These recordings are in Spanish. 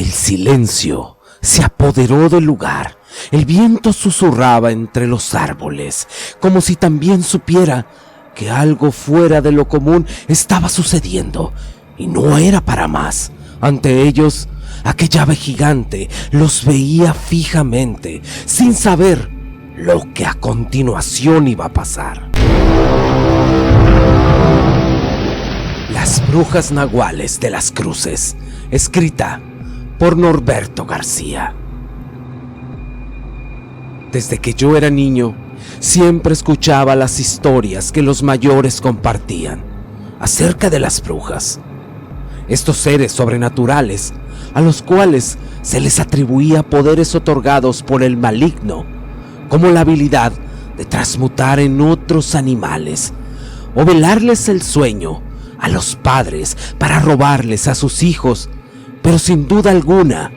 El silencio se apoderó del lugar. El viento susurraba entre los árboles, como si también supiera que algo fuera de lo común estaba sucediendo, y no era para más. Ante ellos, aquella ave gigante los veía fijamente, sin saber lo que a continuación iba a pasar. Las brujas nahuales de las cruces, escrita por Norberto García. Desde que yo era niño, siempre escuchaba las historias que los mayores compartían acerca de las brujas. Estos seres sobrenaturales, a los cuales se les atribuía poderes otorgados por el maligno, como la habilidad de transmutar en otros animales, o velarles el sueño a los padres para robarles a sus hijos. Pero sin duda alguna,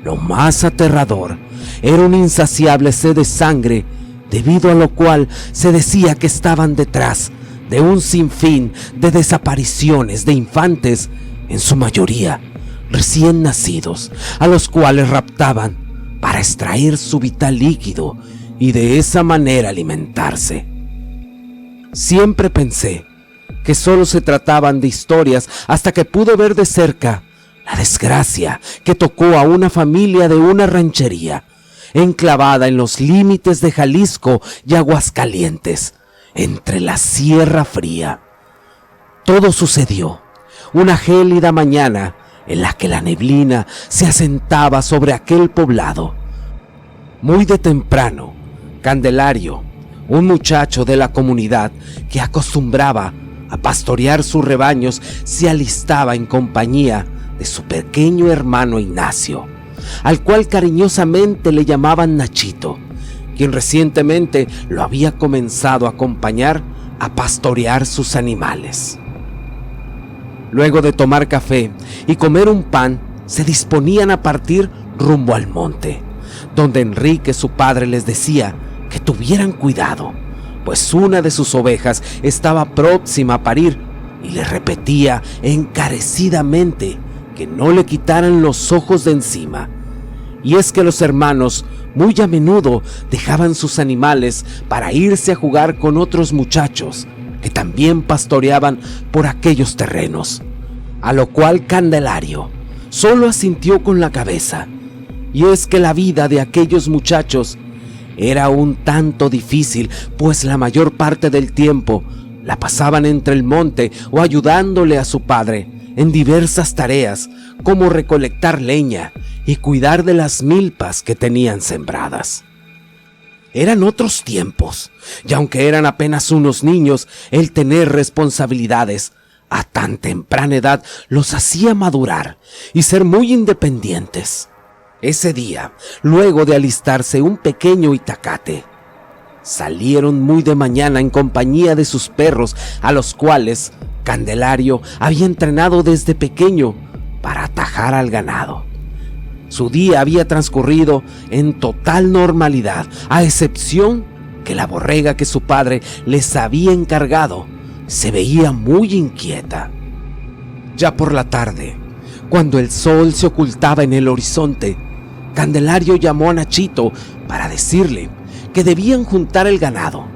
lo más aterrador era una insaciable sed de sangre, debido a lo cual se decía que estaban detrás de un sinfín de desapariciones de infantes, en su mayoría recién nacidos, a los cuales raptaban para extraer su vital líquido y de esa manera alimentarse. Siempre pensé que solo se trataban de historias hasta que pude ver de cerca la desgracia que tocó a una familia de una ranchería enclavada en los límites de Jalisco y Aguascalientes, entre la Sierra Fría. Todo sucedió una gélida mañana en la que la neblina se asentaba sobre aquel poblado. Muy de temprano, Candelario, un muchacho de la comunidad que acostumbraba a pastorear sus rebaños, se alistaba en compañía de su pequeño hermano Ignacio, al cual cariñosamente le llamaban Nachito, quien recientemente lo había comenzado a acompañar a pastorear sus animales. Luego de tomar café y comer un pan, se disponían a partir rumbo al monte, donde Enrique, su padre, les decía que tuvieran cuidado, pues una de sus ovejas estaba próxima a parir, y le repetía encarecidamente que no le quitaran los ojos de encima. Y es que los hermanos muy a menudo dejaban sus animales para irse a jugar con otros muchachos que también pastoreaban por aquellos terrenos, a lo cual Candelario solo asintió con la cabeza. Y es que la vida de aquellos muchachos era un tanto difícil, pues la mayor parte del tiempo la pasaban entre el monte o ayudándole a su padre en diversas tareas, como recolectar leña y cuidar de las milpas que tenían sembradas. Eran otros tiempos, y aunque eran apenas unos niños, el tener responsabilidades a tan temprana edad los hacía madurar y ser muy independientes. Ese día, luego de alistarse un pequeño itacate, salieron muy de mañana en compañía de sus perros, a los cuales Candelario había entrenado desde pequeño para atajar al ganado. Su día había transcurrido en total normalidad, a excepción que la borrega que su padre les había encargado se veía muy inquieta. Ya por la tarde, cuando el sol se ocultaba en el horizonte, Candelario llamó a Nachito para decirle que debían juntar el ganado,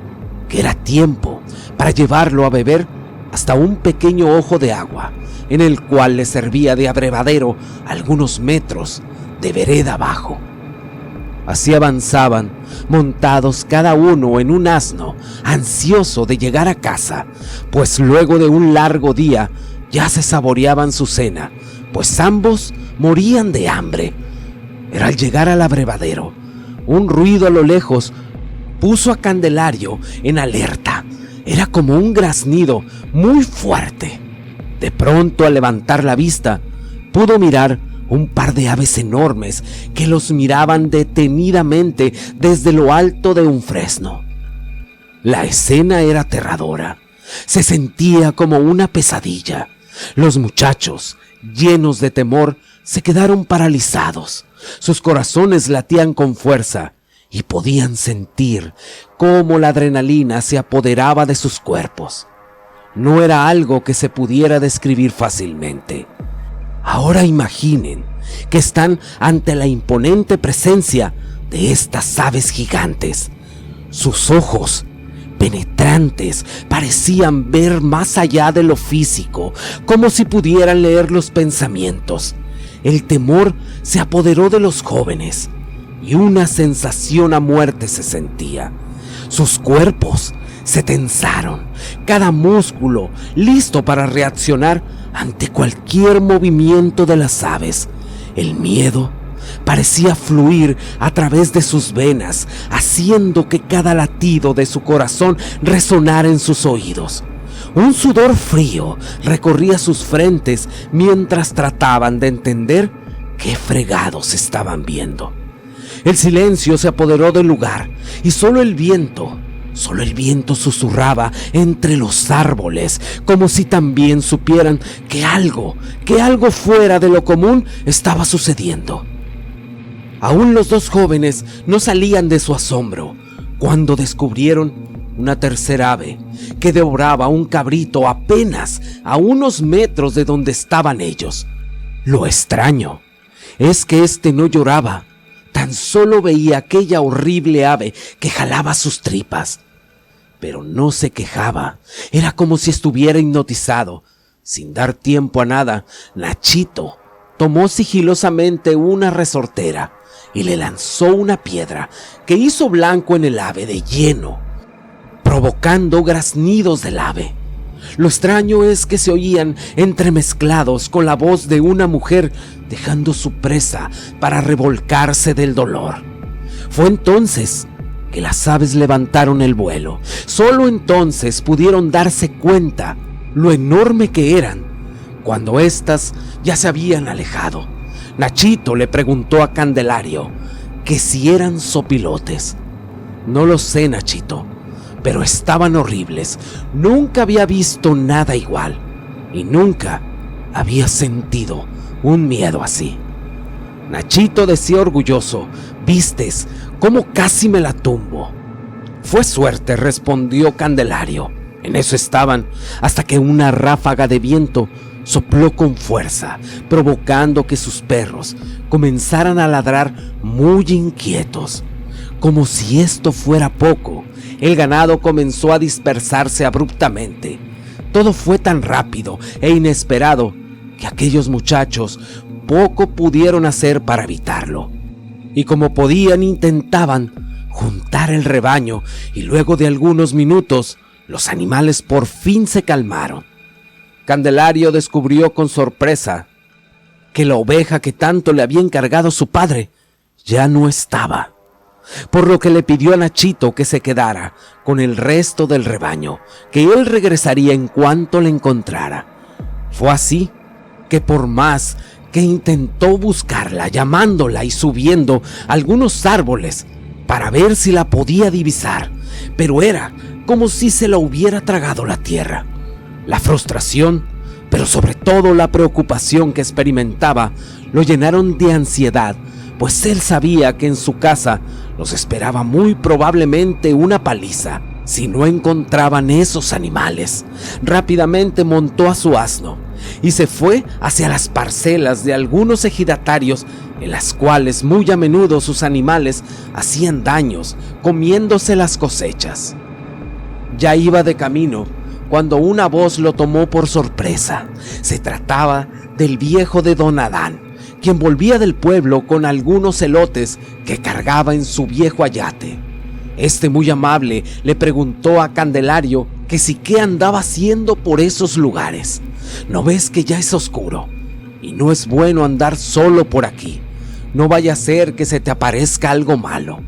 que era tiempo para llevarlo a beber hasta un pequeño ojo de agua, en el cual le servía de abrevadero algunos metros de vereda abajo. Así avanzaban, montados cada uno en un asno, ansioso de llegar a casa, pues luego de un largo día ya se saboreaban su cena, pues ambos morían de hambre. Pero al llegar al abrevadero, un ruido a lo lejos puso a Candelario en alerta. Era como un graznido muy fuerte. De pronto, al levantar la vista, pudo mirar un par de aves enormes que los miraban detenidamente desde lo alto de un fresno. La escena era aterradora. Se sentía como una pesadilla. Los muchachos, llenos de temor, se quedaron paralizados. Sus corazones latían con fuerza y podían sentir cómo la adrenalina se apoderaba de sus cuerpos. No era algo que se pudiera describir fácilmente. Ahora imaginen que están ante la imponente presencia de estas aves gigantes. Sus ojos, penetrantes, parecían ver más allá de lo físico, como si pudieran leer los pensamientos. El temor se apoderó de los jóvenes y una sensación a muerte se sentía. Sus cuerpos se tensaron, cada músculo listo para reaccionar ante cualquier movimiento de las aves. El miedo parecía fluir a través de sus venas, haciendo que cada latido de su corazón resonara en sus oídos. Un sudor frío recorría sus frentes mientras trataban de entender qué fregados estaban viendo. El silencio se apoderó del lugar y solo el viento susurraba entre los árboles, como si también supieran que algo fuera de lo común estaba sucediendo. Aún los dos jóvenes no salían de su asombro cuando descubrieron una tercera ave que devoraba un cabrito apenas a unos metros de donde estaban ellos. Lo extraño es que este no lloraba, tan solo veía aquella horrible ave que jalaba sus tripas. Pero no se quejaba, era como si estuviera hipnotizado. Sin dar tiempo a nada, Nachito tomó sigilosamente una resortera y le lanzó una piedra que hizo blanco en el ave de lleno, provocando graznidos del ave. Lo extraño es que se oían entremezclados con la voz de una mujer dejando su presa para revolcarse del dolor. Fue entonces que las aves levantaron el vuelo. Solo entonces pudieron darse cuenta lo enorme que eran, cuando éstas ya se habían alejado. Nachito le preguntó a Candelario que si eran zopilotes. No lo sé, Nachito, pero estaban horribles. Nunca había visto nada igual y nunca había sentido un miedo así. Nachito decía orgulloso: «¿Vistes cómo casi me la tumbo?» «Fue suerte», respondió Candelario. En eso estaban, hasta que una ráfaga de viento sopló con fuerza, provocando que sus perros comenzaran a ladrar muy inquietos. Como si esto fuera poco, el ganado comenzó a dispersarse abruptamente. Todo fue tan rápido e inesperado que aquellos muchachos poco pudieron hacer para evitarlo. Y como podían, intentaban juntar el rebaño, y luego de algunos minutos los animales por fin se calmaron. Candelario descubrió con sorpresa que la oveja que tanto le había encargado su padre ya no estaba, por lo que le pidió a Nachito que se quedara con el resto del rebaño, que él regresaría en cuanto la encontrara. Fue así que por más que intentó buscarla, llamándola y subiendo algunos árboles para ver si la podía divisar, pero era como si se la hubiera tragado la tierra. La frustración, pero sobre todo la preocupación que experimentaba, lo llenaron de ansiedad, pues él sabía que en su casa los esperaba muy probablemente una paliza si no encontraban esos animales. Rápidamente montó a su asno y se fue hacia las parcelas de algunos ejidatarios, en las cuales muy a menudo sus animales hacían daños comiéndose las cosechas. Ya iba de camino cuando una voz lo tomó por sorpresa. Se trataba del viejo de Don Adán, quien volvía del pueblo con algunos elotes que cargaba en su viejo ayate. Este, muy amable, le preguntó a Candelario que si qué andaba haciendo por esos lugares. ¿No ves que ya es oscuro? Y no es bueno andar solo por aquí. No vaya a ser que se te aparezca algo malo.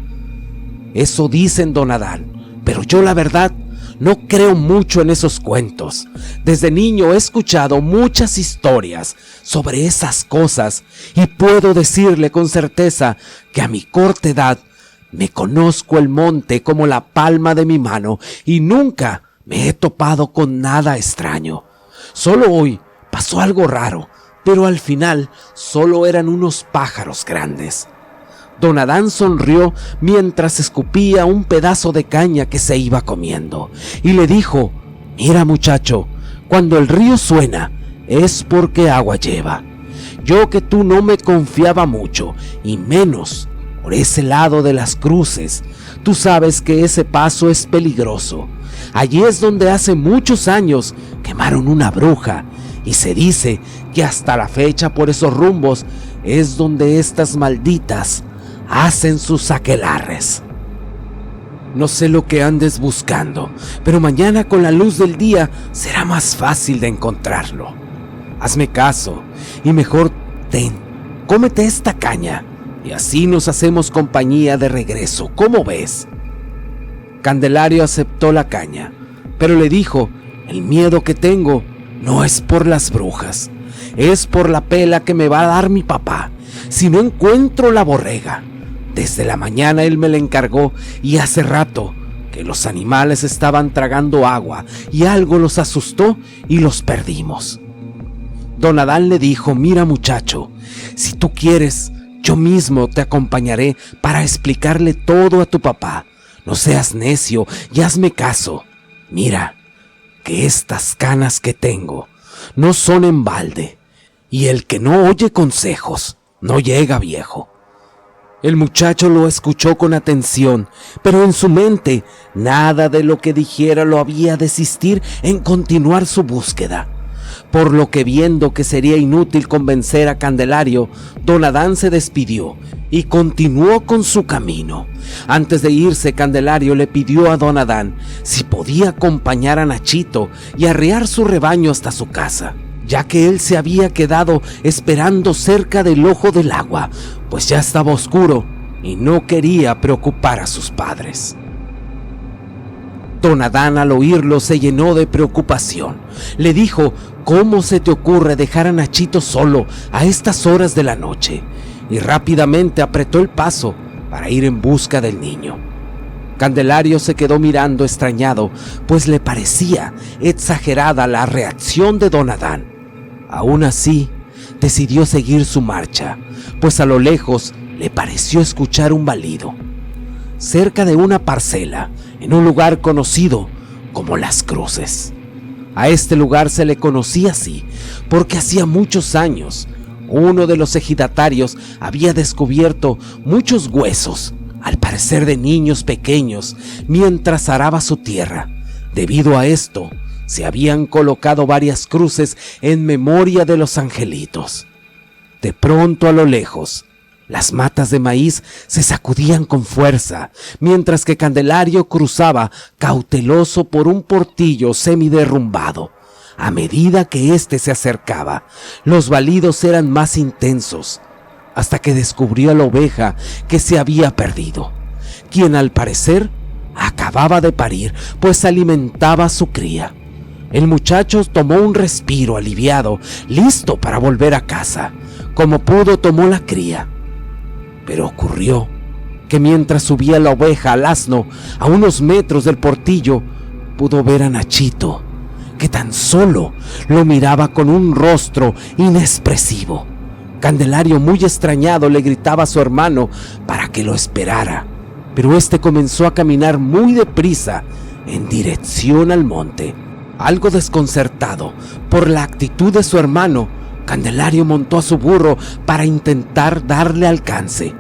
Eso dicen, Don Adán, pero yo la verdad no creo mucho en esos cuentos. Desde niño he escuchado muchas historias sobre esas cosas y puedo decirle con certeza que a mi corta edad me conozco el monte como la palma de mi mano y nunca me he topado con nada extraño. Solo hoy pasó algo raro, pero al final solo eran unos pájaros grandes. Don Adán sonrió mientras escupía un pedazo de caña que se iba comiendo y le dijo: «Mira, muchacho, cuando el río suena es porque agua lleva. Yo que tú no me confiaba mucho, y menos por ese lado de las cruces. Tú sabes que ese paso es peligroso. Allí es donde hace muchos años quemaron una bruja, y se dice que hasta la fecha por esos rumbos es donde estas malditas hacen sus aquelarres. No sé lo que andes buscando, pero mañana con la luz del día será más fácil de encontrarlo. Hazme caso y mejor cómete esta caña y así nos hacemos compañía de regreso. ¿Cómo ves? Candelario aceptó la caña, pero le dijo: el miedo que tengo no es por las brujas, es por la pela que me va a dar mi papá si no encuentro la borrega. Desde la mañana él me la encargó y hace rato que los animales estaban tragando agua y algo los asustó y los perdimos. Don Adán le dijo: mira muchacho, si tú quieres, yo mismo te acompañaré para explicarle todo a tu papá. No seas necio y hazme caso. Mira, que estas canas que tengo no son en balde, y el que no oye consejos no llega viejo. El muchacho lo escuchó con atención, pero en su mente nada de lo que dijera lo había desistir en continuar su búsqueda. Por lo que, viendo que sería inútil convencer a Candelario, don Adán se despidió y continuó con su camino. Antes de irse, Candelario le pidió a don Adán si podía acompañar a Nachito y arrear su rebaño hasta su casa, ya que él se había quedado esperando cerca del ojo del agua, pues ya estaba oscuro y no quería preocupar a sus padres. Don Adán, al oírlo, se llenó de preocupación. Le dijo: ¿cómo se te ocurre dejar a Nachito solo a estas horas de la noche? Y rápidamente apretó el paso para ir en busca del niño. Candelario se quedó mirando extrañado, pues le parecía exagerada la reacción de don Adán. Aún así, decidió seguir su marcha, pues a lo lejos le pareció escuchar un balido, cerca de una parcela, en un lugar conocido como Las Cruces. A este lugar se le conocía así, porque hacía muchos años, uno de los ejidatarios había descubierto muchos huesos, al parecer de niños pequeños, mientras araba su tierra. Debido a esto, se habían colocado varias cruces en memoria de los angelitos. De pronto, a lo lejos, las matas de maíz se sacudían con fuerza, mientras que Candelario cruzaba cauteloso por un portillo semiderrumbado. A medida que éste se acercaba, los balidos eran más intensos, hasta que descubrió a la oveja que se había perdido, quien al parecer acababa de parir, pues alimentaba a su cría. El muchacho tomó un respiro aliviado, listo para volver a casa. Como pudo, tomó la cría. Pero ocurrió que mientras subía la oveja al asno, a unos metros del portillo, pudo ver a Nachito, que tan solo lo miraba con un rostro inexpresivo. Candelario, muy extrañado, le gritaba a su hermano para que lo esperara, pero este comenzó a caminar muy deprisa en dirección al monte. Algo desconcertado por la actitud de su hermano, Candelario montó a su burro para intentar darle alcance.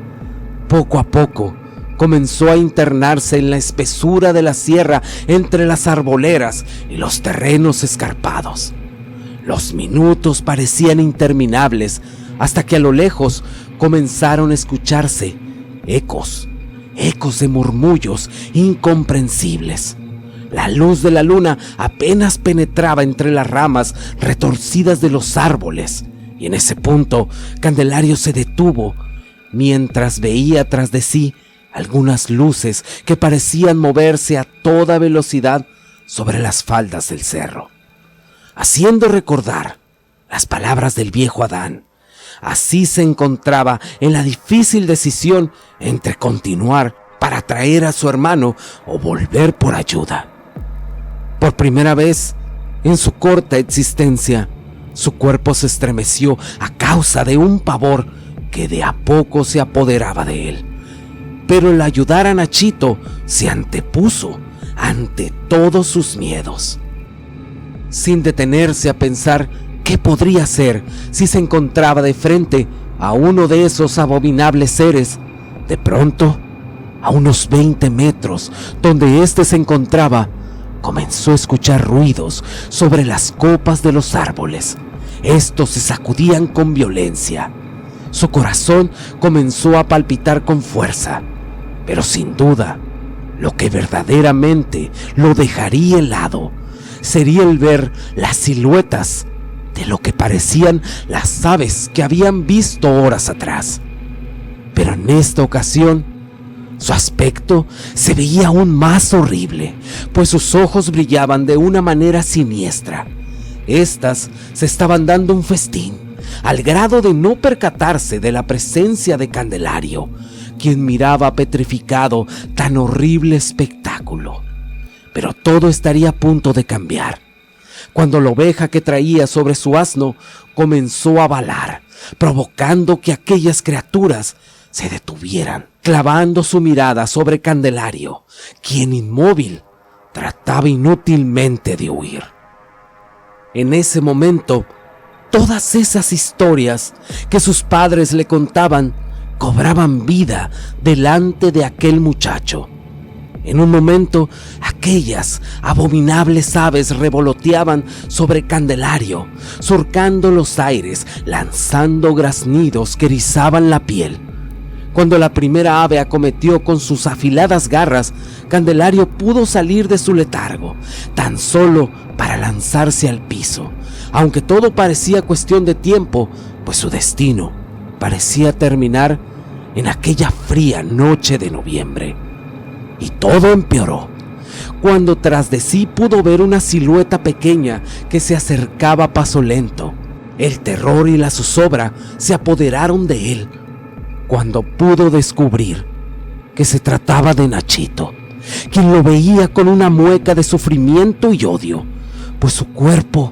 Poco a poco comenzó a internarse en la espesura de la sierra, entre las arboleras y los terrenos escarpados. Los minutos parecían interminables, hasta que a lo lejos comenzaron a escucharse ecos de murmullos incomprensibles. La luz de la luna apenas penetraba entre las ramas retorcidas de los árboles, y en ese punto Candelario se detuvo mientras veía tras de sí algunas luces que parecían moverse a toda velocidad sobre las faldas del cerro, haciendo recordar las palabras del viejo Adán. Así se encontraba en la difícil decisión entre continuar para traer a su hermano o volver por ayuda. Por primera vez en su corta existencia, su cuerpo se estremeció a causa de un pavor que de a poco se apoderaba de él. Pero el ayudar a Nachito se antepuso ante todos sus miedos. Sin detenerse a pensar ¿Qué podría hacer si se encontraba de frente a uno de esos abominables seres? De pronto, a unos 20 metros donde éste se encontraba, comenzó a escuchar ruidos sobre las copas de los árboles. Estos se sacudían con violencia. Su corazón comenzó a palpitar con fuerza, pero sin duda, lo que verdaderamente lo dejaría helado sería el ver las siluetas de lo que parecían las aves que habían visto horas atrás. Pero en esta ocasión, su aspecto se veía aún más horrible, pues sus ojos brillaban de una manera siniestra. Estas se estaban dando un festín, al grado de no percatarse de la presencia de Candelario, quien miraba petrificado tan horrible espectáculo. Pero todo estaría a punto de cambiar, cuando la oveja que traía sobre su asno comenzó a balar, provocando que aquellas criaturas se detuvieran, clavando su mirada sobre Candelario, quien inmóvil trataba inútilmente de huir. En ese momento, todas esas historias que sus padres le contaban cobraban vida delante de aquel muchacho. En un momento, aquellas abominables aves revoloteaban sobre Candelario, surcando los aires, lanzando graznidos que erizaban la piel. Cuando la primera ave acometió con sus afiladas garras, Candelario pudo salir de su letargo, tan solo para lanzarse al piso, aunque todo parecía cuestión de tiempo, pues su destino parecía terminar en aquella fría noche de noviembre. Y todo empeoró cuando tras de sí pudo ver una silueta pequeña que se acercaba a paso lento. El terror y la zozobra se apoderaron de él cuando pudo descubrir que se trataba de Nachito, quien lo veía con una mueca de sufrimiento y odio, pues su cuerpo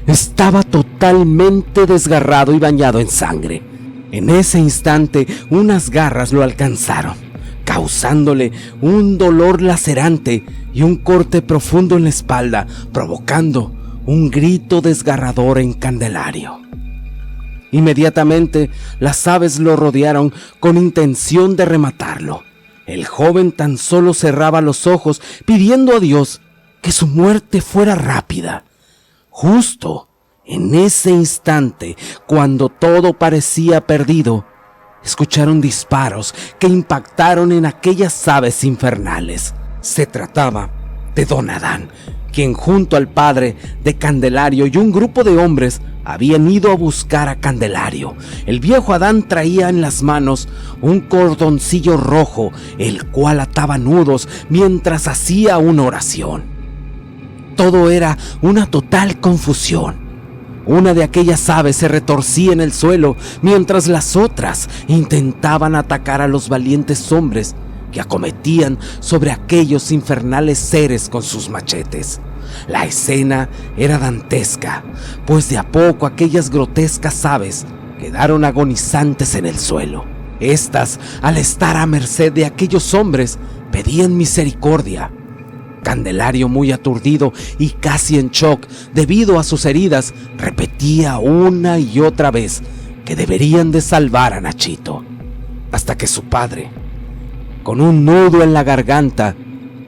estaba totalmente desgarrado y bañado en sangre. En ese instante, unas garras lo alcanzaron, causándole un dolor lacerante y un corte profundo en la espalda, provocando un grito desgarrador en Candelario. Inmediatamente, las aves lo rodearon con intención de rematarlo. El joven tan solo cerraba los ojos, pidiendo a Dios que su muerte fuera rápida. Justo en ese instante, cuando todo parecía perdido, escucharon disparos que impactaron en aquellas aves infernales. Se trataba de Don Adán, quien junto al padre de Candelario y un grupo de hombres habían ido a buscar a Candelario. El viejo Adán traía en las manos un cordoncillo rojo, el cual ataba nudos mientras hacía una oración. Todo era una total confusión. Una de aquellas aves se retorcía en el suelo, mientras las otras intentaban atacar a los valientes hombres que acometían sobre aquellos infernales seres con sus machetes. La escena era dantesca, pues de a poco aquellas grotescas aves quedaron agonizantes en el suelo. Estas, al estar a merced de aquellos hombres, pedían misericordia. Candelario, muy aturdido y casi en shock debido a sus heridas, repetía una y otra vez que deberían de salvar a Nachito, hasta que su padre, con un nudo en la garganta,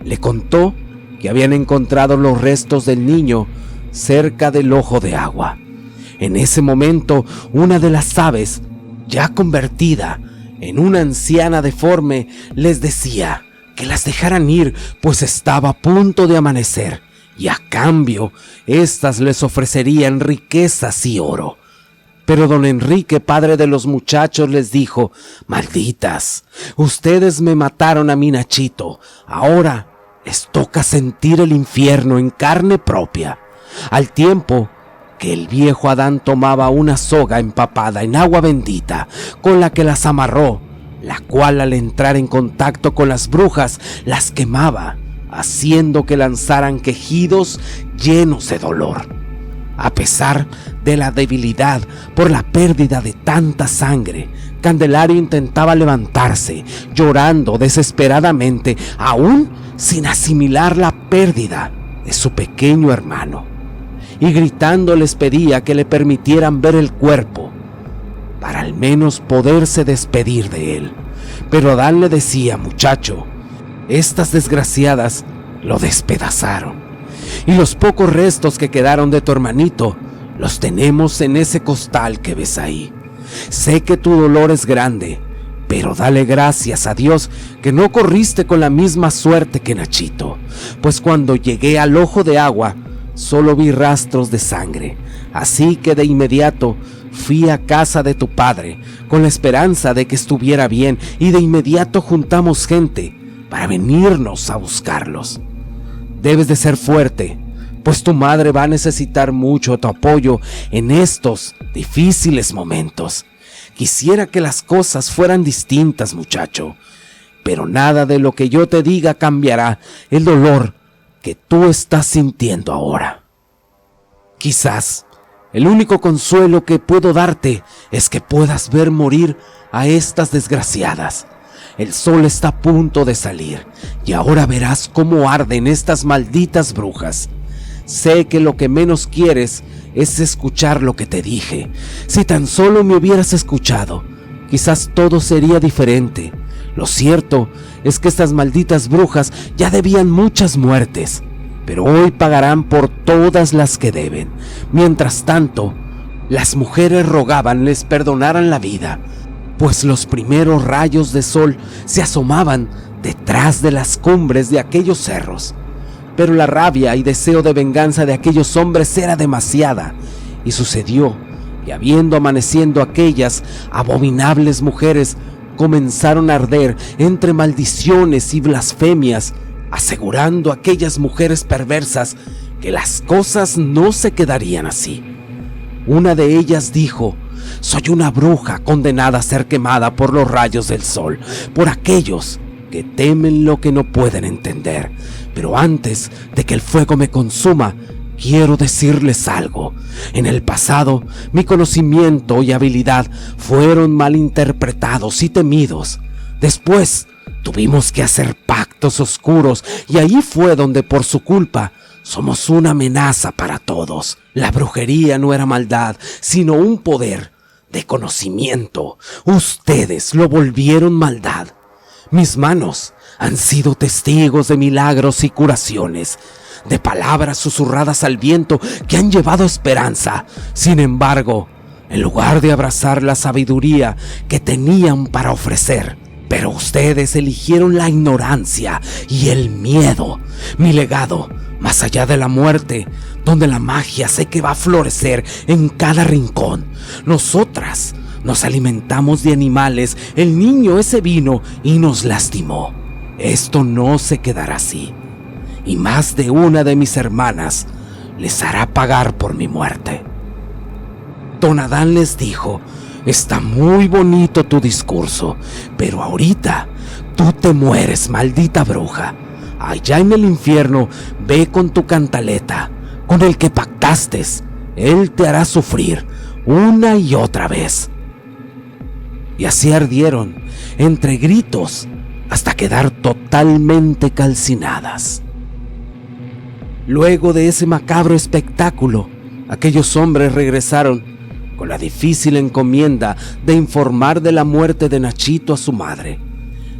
le contó que habían encontrado los restos del niño cerca del ojo de agua. En ese momento, una de las aves, ya convertida en una anciana deforme, les decía que las dejaran ir, pues estaba a punto de amanecer, y a cambio, éstas les ofrecerían riquezas y oro. Pero don Enrique, padre de los muchachos, les dijo: «Malditas, ustedes me mataron a mi Nachito, ahora les toca sentir el infierno en carne propia». Al tiempo que el viejo Adán tomaba una soga empapada en agua bendita, con la que las amarró, la cual al entrar en contacto con las brujas las quemaba, haciendo que lanzaran quejidos llenos de dolor. A pesar de la debilidad por la pérdida de tanta sangre, Candelario intentaba levantarse, llorando desesperadamente, aún sin asimilar la pérdida de su pequeño hermano. y gritando les pedía que le permitieran ver el cuerpo, para al menos poderse despedir de él. Pero Adán le decía: muchacho, estas desgraciadas lo despedazaron, y los pocos restos que quedaron de tu hermanito los tenemos en ese costal que ves ahí. Sé que tu dolor es grande, pero dale gracias a Dios que no corriste con la misma suerte que Nachito, pues cuando llegué al ojo de agua solo vi rastros de sangre, así que de inmediato fui a casa de tu padre con la esperanza de que estuviera bien, y de inmediato juntamos gente para venirnos a buscarlos. Debes de ser fuerte, pues tu madre va a necesitar mucho tu apoyo en estos difíciles momentos. Quisiera que las cosas fueran distintas, muchacho, pero nada de lo que yo te diga cambiará el dolor que tú estás sintiendo ahora. Quizás el único consuelo que puedo darte es que puedas ver morir a estas desgraciadas. El sol está a punto de salir y ahora verás cómo arden estas malditas brujas. Sé que lo que menos quieres es escuchar lo que te dije. Si tan solo me hubieras escuchado, quizás todo sería diferente. Lo cierto es que estas malditas brujas ya debían muchas muertes, pero hoy pagarán por todas las que deben. Mientras tanto, las mujeres rogaban les perdonaran la vida, pues los primeros rayos de sol se asomaban detrás de las cumbres de aquellos cerros. Pero la rabia y deseo de venganza de aquellos hombres era demasiada, y sucedió que habiendo amaneciendo aquellas abominables mujeres, comenzaron a arder entre maldiciones y blasfemias, asegurando a aquellas mujeres perversas que las cosas no se quedarían así. Una de ellas dijo: soy una bruja condenada a ser quemada por los rayos del sol, por aquellos que temen lo que no pueden entender. Pero antes de que el fuego me consuma, quiero decirles algo. En el pasado, mi conocimiento y habilidad fueron malinterpretados y temidos. Después, tuvimos que hacer pactos oscuros, y ahí fue donde por su culpa somos una amenaza para todos. La brujería no era maldad, sino un poder de conocimiento. Ustedes lo volvieron maldad. Mis manos han sido testigos de milagros y curaciones, de palabras susurradas al viento que han llevado esperanza. Sin embargo, en lugar de abrazar la sabiduría que tenían para ofrecer, pero ustedes eligieron la ignorancia y el miedo. Mi legado, más allá de la muerte, donde la magia sé que va a florecer en cada rincón. Nosotras nos alimentamos de animales, el niño ese vino y nos lastimó. Esto no se quedará así, y más de una de mis hermanas les hará pagar por mi muerte. Don Adán les dijo: está muy bonito tu discurso, pero ahorita tú te mueres, maldita bruja. Allá en el infierno, ve con tu cantaleta, con el que pactaste. Él te hará sufrir una y otra vez. Y así ardieron, entre gritos, hasta quedar totalmente calcinadas. Luego de ese macabro espectáculo, aquellos hombres regresaron con la difícil encomienda de informar de la muerte de Nachito a su madre.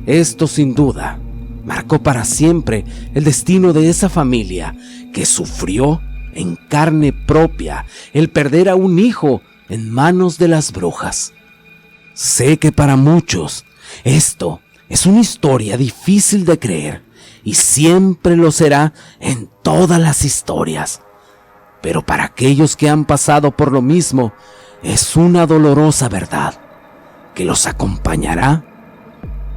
Esto, sin duda, marcó para siempre el destino de esa familia que sufrió en carne propia el perder a un hijo en manos de las brujas. Sé que para muchos esto es una historia difícil de creer, y siempre lo será en todas las historias. Pero para aquellos que han pasado por lo mismo, es una dolorosa verdad que los acompañará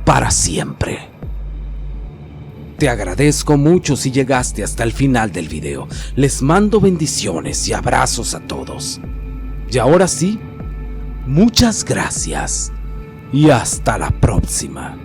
para siempre. Te agradezco mucho si llegaste hasta el final del video. Les mando bendiciones y abrazos a todos. Y ahora sí, muchas gracias y hasta la próxima.